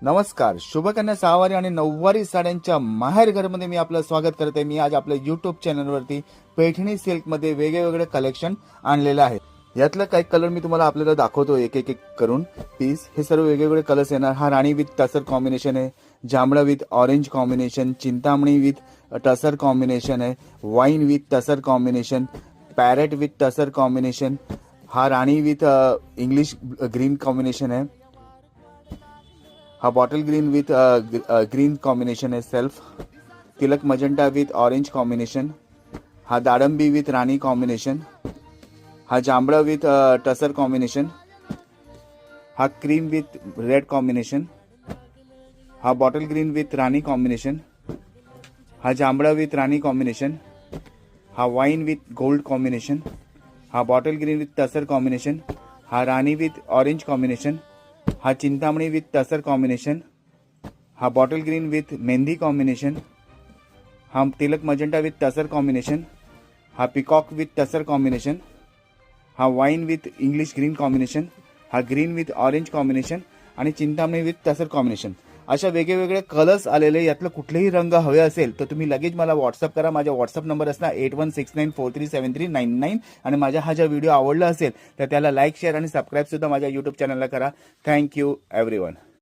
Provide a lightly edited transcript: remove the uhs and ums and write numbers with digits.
नमस्कार. शुभकन्या सहावारी आणि नऊवारी साड्यांच्या माहेर घरमध्ये मी आपलं स्वागत करते. मी आज आपल्या युट्यूब चॅनलवरती पैठणी सिल्कमध्ये वेगवेगळे कलेक्शन आणलेलं आहे. यातलं काही कलर मी तुम्हाला आपल्याला दाखवतो एक एक करून पीस. हे सर्व वेगवेगळे कलर्स येणार. हा राणी विथ टसर कॉम्बिनेशन आहे, जांभळा विथ ऑरेंज कॉम्बिनेशन, चिंतामणी विथ टसर कॉम्बिनेशन आहे, wine with tussar combination, parrot with tussar combination. हा राणी विथ इंग्लिश ग्रीन कॉम्बिनेशन आहे. हा bottle green with green combination आहे सेल्फ. तिलक मजंटा विथ ऑरेंज कॉम्बिनेशन. हा दाडंबी विथ राणी कॉम्बिनेशन. हा जांभळा विथ टसर कॉम्बिनेशन. हा क्रीम विथ रेड कॉम्बिनेशन. हा बॉटल ग्रीन विथ राणी कॉम्बिनेशन. हा जांभळा विथ राणी कॉम्बिनेशन. हा वाईन विथ गोल्ड कॉम्बिनेशन. हा bottle green with tussar combination. हा राणी विथ ऑरेंज कॉम्बिनेशन. हा चिंतामणी विथ टसर कॉम्बिनेशन. हा bottle green with mehndi combination. हा तिलक मजंटा विथ टसर कॉम्बिनेशन. हा पिकॉक विथ टसर कॉम्बिनेशन. हा wine with English green combination. हा ग्रीन विथ ऑरेंज कॉम्बिनेशन आणि चिंतामणी विथ टसर कॉम्बिनेशन. अशा वेगवेगळे कलर्स आलेले. यातलं कुठलेही रंग हवे असेल तर तुम्ही लगेच मला व्हॉट्सअप करा. माझा व्हॉट्सअप नंबर असणार 8169437399. आणि माझा हा व्हिडिओ आवडला असेल तर त्याला लाईक, शेअर आणि सबस्क्राईब सुद्धा माझ्या युट्यूब चॅनलला करा. Thank you everyone.